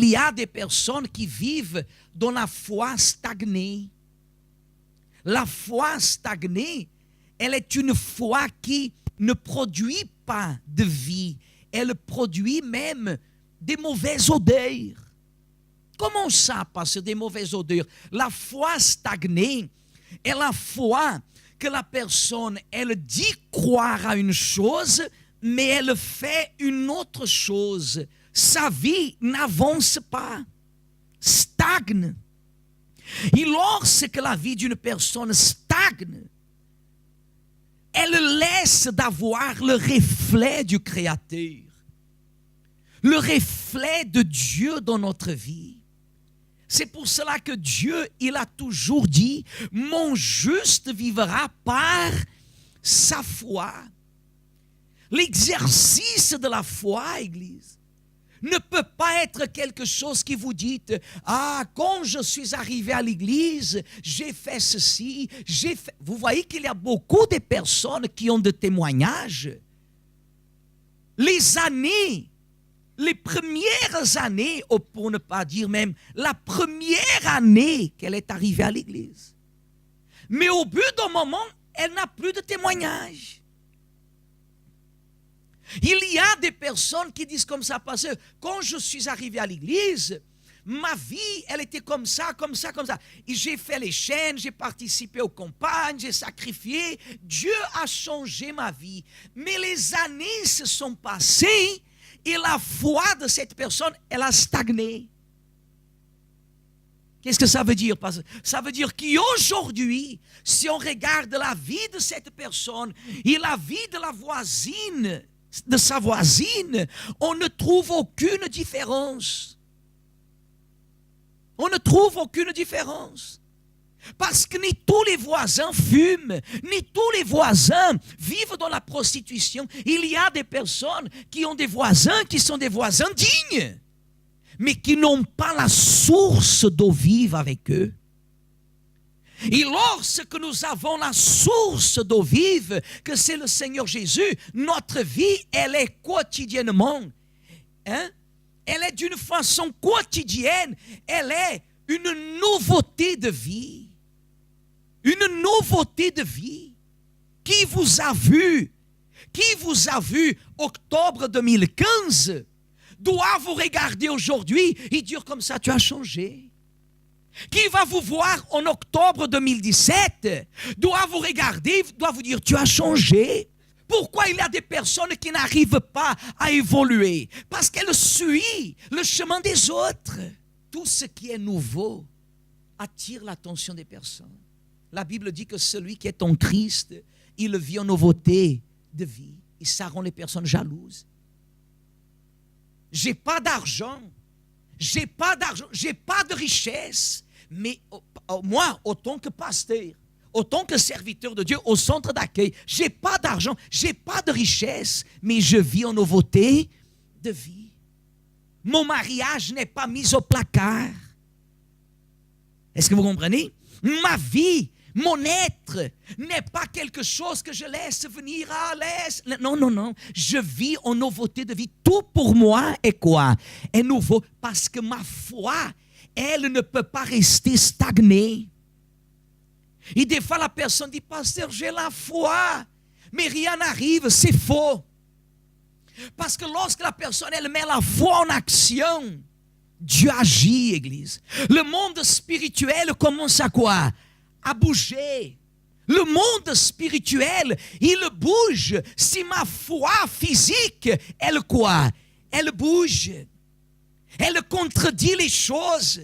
y a des personnes qui vivent dans la foi stagnée. La foi stagnée, elle est une foi qui ne produit pas de vie. Elle produit même des mauvaises odeurs. Comment ça, pasteur, des mauvaises odeurs? La foi stagnée est la foi que la personne, elle dit croire à une chose, mais elle fait une autre chose. Sa vie n'avance pas, stagne. Et lorsque la vie d'une personne stagne, elle laisse d'avoir le reflet du Créateur, le reflet de Dieu dans notre vie. C'est pour cela que Dieu, il a toujours dit, mon juste vivra par sa foi. L'exercice de la foi, Église, ne peut pas être quelque chose qui vous dit, ah, quand je suis arrivé à l'église, j'ai fait ceci, j'ai fait... Vous voyez qu'il y a beaucoup de personnes qui ont des témoignages. Les années, les premières années, pour ne pas dire même la première année qu'elle est arrivée à l'église. Mais au bout d'un moment, elle n'a plus de témoignages. Il y a des personnes qui disent comme ça, parce que quand je suis arrivé à l'église, ma vie, elle était comme ça, comme ça, comme ça. Et j'ai fait les chaînes, j'ai participé aux campagnes, j'ai sacrifié. Dieu a changé ma vie. Mais les années se sont passées et la foi de cette personne, elle a stagné. Qu'est-ce que ça veut dire? Ça veut dire qu'aujourd'hui, si on regarde la vie de cette personne et la vie de la voisine, de sa voisine, on ne trouve aucune différence. On ne trouve aucune différence. Parce que ni tous les voisins fument, ni tous les voisins vivent dans la prostitution. Il y a des personnes qui ont des voisins qui sont des voisins dignes, mais qui n'ont pas la source d'eau vive avec eux. Et lorsque nous avons la source d'eau vive, que c'est le Seigneur Jésus, notre vie, elle est quotidiennement, elle est d'une façon quotidienne, elle est une nouveauté de vie. Une nouveauté de vie. Qui vous a vu octobre 2015, doit vous regarder aujourd'hui et dire comme ça, tu as changé. Qui va vous voir en octobre 2017 doit vous regarder, doit vous dire, tu as changé. Pourquoi il y a des personnes qui n'arrivent pas à évoluer? Parce qu'elles suivent le chemin des autres. Tout ce qui est nouveau attire l'attention des personnes. La Bible dit que celui qui est en Christ, il vit en nouveauté de vie. Et ça rend les personnes jalouses. J'ai pas d'argent, j'ai pas de richesse. Mais moi, autant que pasteur, autant que serviteur de Dieu au centre d'accueil, je n'ai pas d'argent, je n'ai pas de richesse, mais je vis en nouveauté de vie. Mon mariage n'est pas mis au placard. Est-ce que vous comprenez? Ma vie, mon être n'est pas quelque chose que je laisse venir à l'aise. Non, non, non. Je vis en nouveauté de vie. Tout pour moi est quoi? Est nouveau parce que ma foi, elle ne peut pas rester stagnée. Et des fois, la personne dit, pasteur, j'ai la foi, mais rien n'arrive, c'est faux. Parce que lorsque la personne, elle met la foi en action, Dieu agit, Église. Le monde spirituel commence à quoi? À bouger. Le monde spirituel, il bouge. Si ma foi physique, elle quoi? Elle bouge. Elle contredit les choses.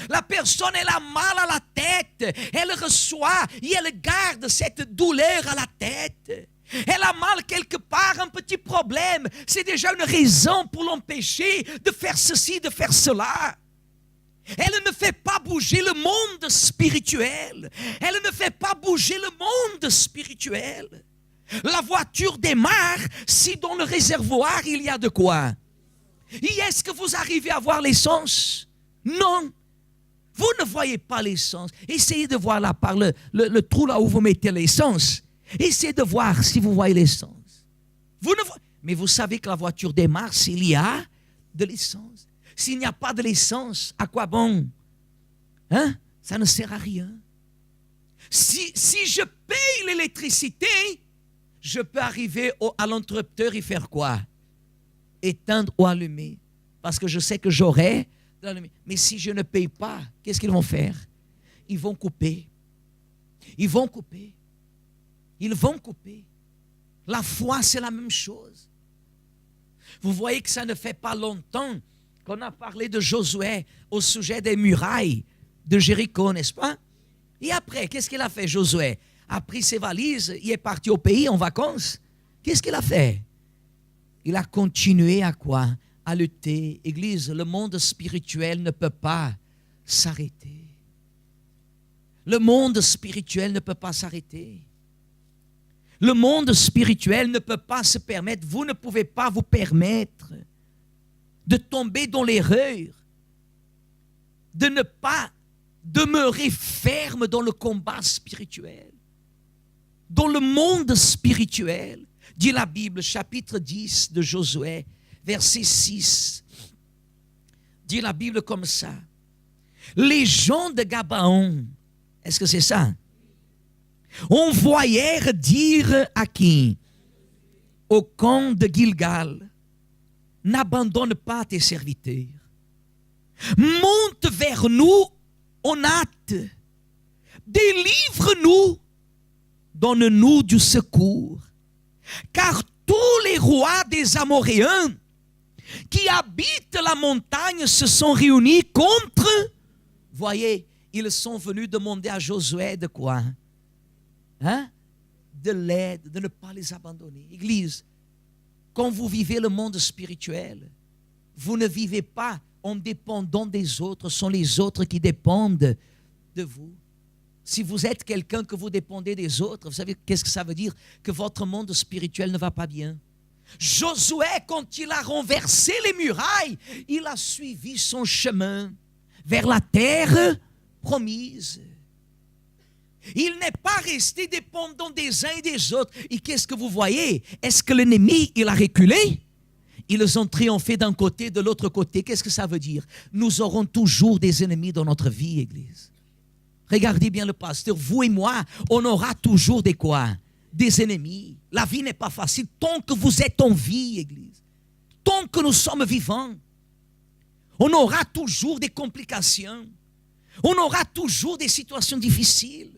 La personne, elle a mal à la tête. Elle reçoit et elle garde cette douleur à la tête. Elle a mal quelque part, un petit problème. C'est déjà une raison pour l'empêcher de faire ceci, de faire cela. Elle ne fait pas bouger le monde spirituel. Elle ne fait pas bouger le monde spirituel. La voiture démarre si dans le réservoir il y a de quoi. Et est-ce que vous arrivez à voir l'essence? Non. Vous ne voyez pas l'essence. Essayez de voir là par le trou là où vous mettez l'essence. Essayez de voir si vous voyez l'essence. Mais vous savez que la voiture démarre s'il y a de l'essence. S'il n'y a pas de l'essence, à quoi bon? Hein? Ça ne sert à rien. Si je paye l'électricité, je peux arriver à l'interrupteur et faire quoi? Éteindre ou allumer. Parce que je sais que j'aurai de l'allumer. Mais si je ne paye pas, qu'est-ce qu'ils vont faire? Ils vont couper. Ils vont couper. Ils vont couper. La foi, c'est la même chose. Vous voyez que ça ne fait pas longtemps qu'on a parlé de Josué au sujet des murailles de Jéricho, n'est-ce pas? Et après, qu'est-ce qu'il a fait, Josué? A pris ses valises, il est parti au pays en vacances. Qu'est-ce qu'il a fait? Il a continué à quoi? À lutter. Église, le monde spirituel ne peut pas s'arrêter. Le monde spirituel ne peut pas s'arrêter. Le monde spirituel ne peut pas se permettre, vous ne pouvez pas vous permettre de tomber dans l'erreur, de ne pas demeurer ferme dans le combat spirituel. Dans le monde spirituel, dit la Bible, chapitre 10 de Josué, verset 6, dit la Bible comme ça. Les gens de Gabaon, est-ce que c'est ça? Envoyèrent dire à qui? Au camp de Gilgal, n'abandonne pas tes serviteurs. Monte vers nous en hâte. Délivre-nous. Donne-nous du secours. Car tous les rois des Amoréens qui habitent la montagne se sont réunis contre. Voyez, ils sont venus demander à Josué de quoi? Hein? De l'aide, de ne pas les abandonner. Église, quand vous vivez le monde spirituel, vous ne vivez pas en dépendant des autres, ce sont les autres qui dépendent de vous. Si vous êtes quelqu'un que vous dépendez des autres, vous savez qu'est-ce que ça veut dire? Que votre monde spirituel ne va pas bien. Josué, quand il a renversé les murailles, il a suivi son chemin vers la terre promise. Il n'est pas resté dépendant des uns et des autres. Et qu'est-ce que vous voyez? Est-ce que l'ennemi, il a reculé? Ils ont triomphé d'un côté, de l'autre côté. Qu'est-ce que ça veut dire? Nous aurons toujours des ennemis dans notre vie, Église. Regardez bien le pasteur, vous et moi, on aura toujours des quoi? Des ennemis. La vie n'est pas facile tant que vous êtes en vie, Église. Tant que nous sommes vivants. On aura toujours des complications. On aura toujours des situations difficiles.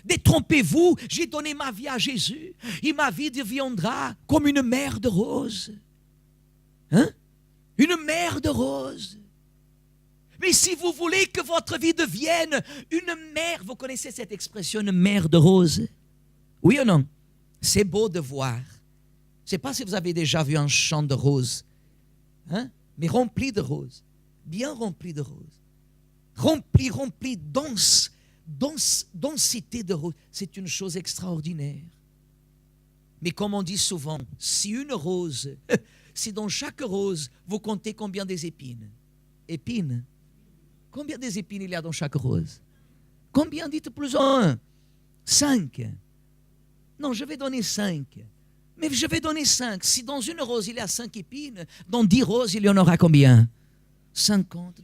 Détrompez-vous, j'ai donné ma vie à Jésus. Et ma vie deviendra comme une mer de roses. Hein? Une mer de roses. Mais si vous voulez que votre vie devienne une mer, vous connaissez cette expression, une mer de roses? Oui ou non? C'est beau de voir. Je ne sais pas si vous avez déjà vu un champ de roses. Hein? Mais rempli de roses. Bien rempli de roses. Rempli, densité de roses. C'est une chose extraordinaire. Mais comme on dit souvent, si une rose, si dans chaque rose, vous comptez combien des épines? Épines? Combien des épines il y a dans chaque rose? Combien? Dites plus un. 5. Non, je vais donner 5. Mais je vais donner 5. Si dans une rose il y a 5 épines, dans 10 roses il y en aura combien? 50.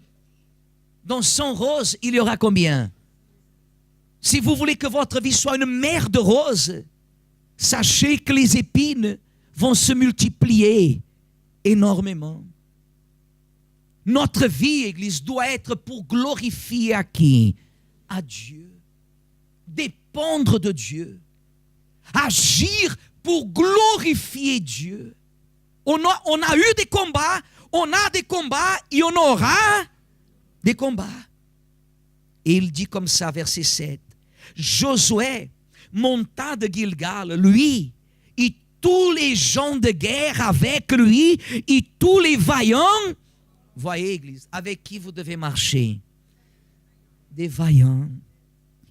Dans 100 roses, il y aura combien? Si vous voulez que votre vie soit une mer de roses, sachez que les épines vont se multiplier énormément. Notre vie, Église, doit être pour glorifier à qui? À Dieu. Dépendre de Dieu. Agir pour glorifier Dieu. On a eu des combats, on a des combats et on aura des combats. Et il dit comme ça, verset 7. Josué monta de Gilgal, lui, et tous les gens de guerre avec lui, et tous les vaillants. Voyez, Église, avec qui vous devez marcher? Des vaillants.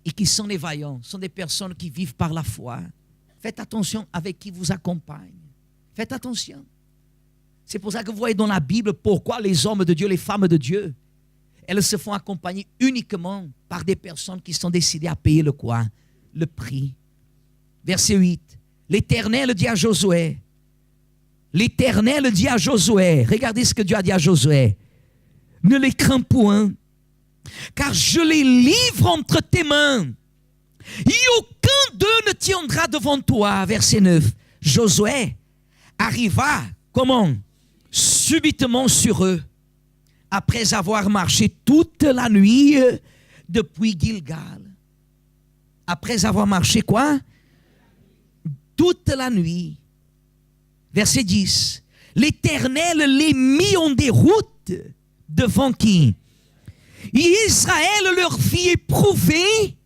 Et qui sont les vaillants? Ce sont des personnes qui vivent par la foi. Faites attention avec qui vous accompagne. Faites attention. C'est pour ça que vous voyez dans la Bible pourquoi les hommes de Dieu, les femmes de Dieu, elles se font accompagner uniquement par des personnes qui sont décidées à payer le quoi? Le prix. Verset 8. L'Éternel dit à Josué. L'Éternel dit à Josué. Regardez ce que Dieu a dit à Josué. ne les crains point, car je les livre entre tes mains. Et aucun d'eux ne tiendra devant toi. Verset 9. Josué arriva, comment? Subitement sur eux, après avoir marché toute la nuit depuis Gilgal. Après avoir marché quoi? Toute la nuit. Verset 10. L'Éternel les mit en déroute devant qui? Et Israël leur fit éprouver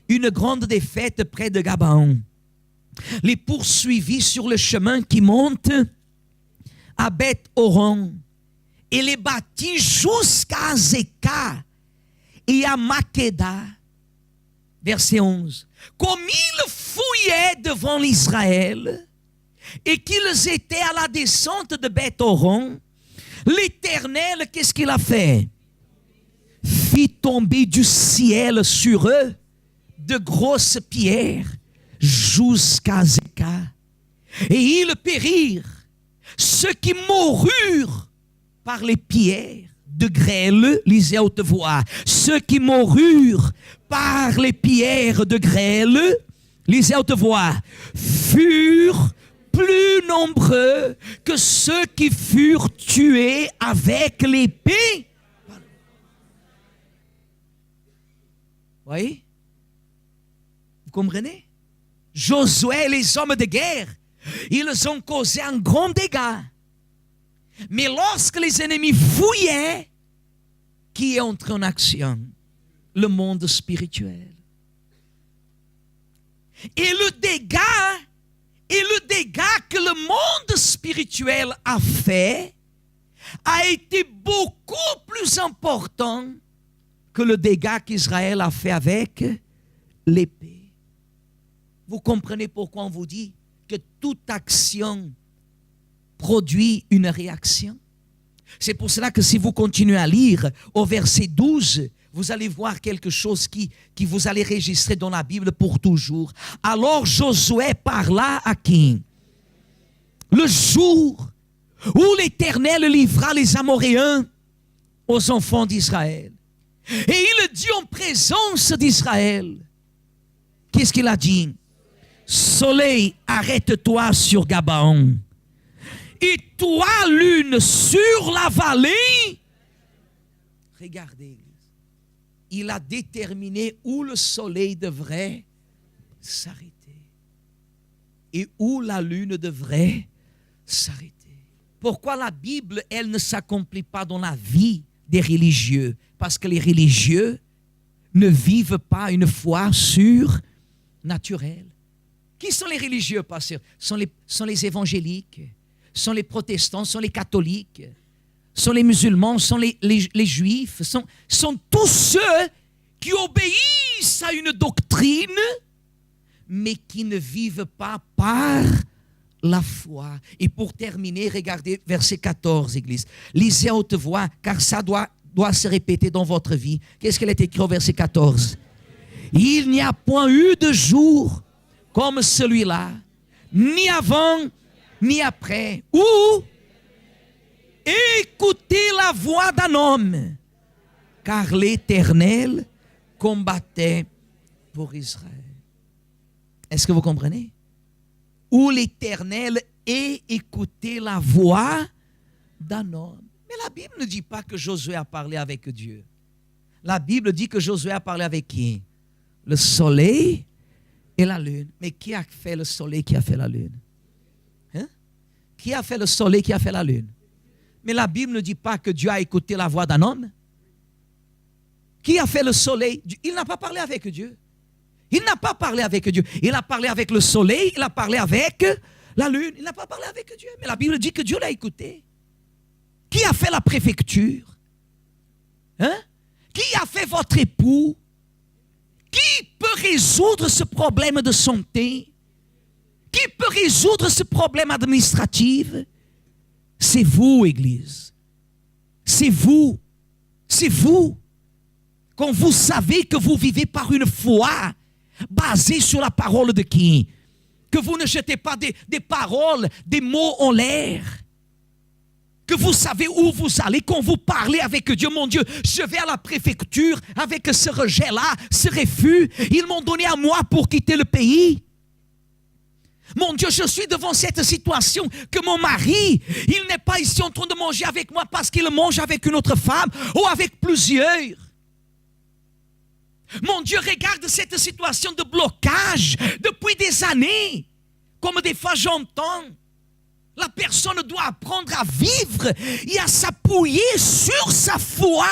une grande défaite près de Gabaon. Les poursuivit sur le chemin qui monte à Beth-Horon et les battit jusqu'à Zéka et à Makeda. Verset 11. Comme ils fouillaient devant l'Israël et qu'ils étaient à la descente de Beth-Horon, l'Éternel, qu'est-ce qu'il a fait? Fit tomber du ciel sur eux de grosses pierres jusqu'à Zéka. Et ils périrent, ceux qui moururent par les pierres de grêle, lisez à haute voix, ceux qui moururent par les pierres de grêle, lisez à haute voix, furent plus nombreux que ceux qui furent tués avec l'épée. Voyez? Vous comprenez? Josué et les hommes de guerre, ils ont causé un grand dégât. Mais lorsque les ennemis fouillaient, qui est entré en action? Le monde spirituel. Et le dégât que le monde spirituel a fait a été beaucoup plus important que le dégât qu'Israël a fait avec l'épée. Vous comprenez pourquoi on vous dit que toute action produit une réaction? C'est pour cela que si vous continuez à lire au verset 12, vous allez voir quelque chose qui vous allez enregistrer dans la Bible pour toujours. Alors Josué parla à qui? Le jour où l'Éternel livra les Amoréens aux enfants d'Israël. Et il dit en présence d'Israël, qu'est-ce qu'il a dit? Soleil, arrête-toi sur Gabaon. Et toi, lune, sur la vallée. Regardez, il a déterminé où le soleil devrait s'arrêter et où la lune devrait s'arrêter. Pourquoi la Bible, elle ne s'accomplit pas dans la vie des religieux? Parce que les religieux ne vivent pas une foi surnaturelle. Qui sont les religieux, pasteur? Sont les évangéliques, sont les protestants, sont les catholiques, sont les musulmans, sont les juifs, sont tous ceux qui obéissent à une doctrine, mais qui ne vivent pas par la foi. Et pour terminer, regardez verset 14, Église. Lisez à haute voix, car ça doit se répéter dans votre vie. Qu'est-ce qu'elle est écrit au verset 14? Il n'y a point eu de jour comme celui-là, ni avant, ni après, où écoutez la voix d'un homme, car l'Éternel combattait pour Israël. Est-ce que vous comprenez? Où l'Éternel ait écouté la voix d'un homme. Mais la Bible ne dit pas que Josué a parlé avec Dieu. La Bible dit que Josué a parlé avec qui? Le soleil et la lune. Mais qui a fait le soleil, qui a fait la lune? Hein? Qui a fait le soleil, qui a fait la lune? Mais la Bible ne dit pas que Dieu a écouté la voix d'un homme. Qui a fait le soleil? Il n'a pas parlé avec Dieu. Il n'a pas parlé avec Dieu. Il a parlé avec le soleil, il a parlé avec la lune. Il n'a pas parlé avec Dieu. Mais la Bible dit que Dieu l'a écouté. Qui a fait la préfecture? Hein? Qui a fait votre époux? Qui peut résoudre ce problème de santé? Qui peut résoudre ce problème administratif? C'est vous, Église. C'est vous. C'est vous. Quand vous savez que vous vivez par une foi basée sur la parole de qui? Que vous ne jetez pas des paroles, des mots en l'air. que vous savez où vous allez, quand vous parlez avec Dieu. Mon Dieu, je vais à la préfecture avec ce rejet-là, ce refus. Ils m'ont donné à moi pour quitter le pays. Mon Dieu, je suis devant cette situation que mon mari, il n'est pas ici en train de manger avec moi parce qu'il mange avec une autre femme ou avec plusieurs. Mon Dieu, regarde cette situation de blocage depuis des années. Comme des fois j'entends, la personne doit apprendre à vivre et à s'appuyer sur sa foi.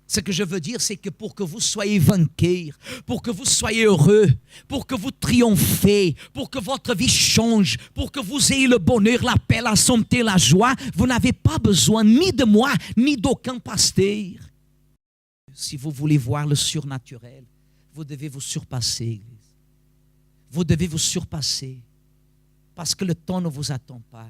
Ce que je veux dire, c'est que pour que vous soyez vainqueurs, pour que vous soyez heureux, pour que vous triomphez, pour que votre vie change, pour que vous ayez le bonheur, la paix, la santé, la joie, vous n'avez pas besoin ni de moi, ni d'aucun pasteur. Si vous voulez voir le surnaturel, vous devez vous surpasser. Vous devez vous surpasser parce que le temps ne vous attend pas.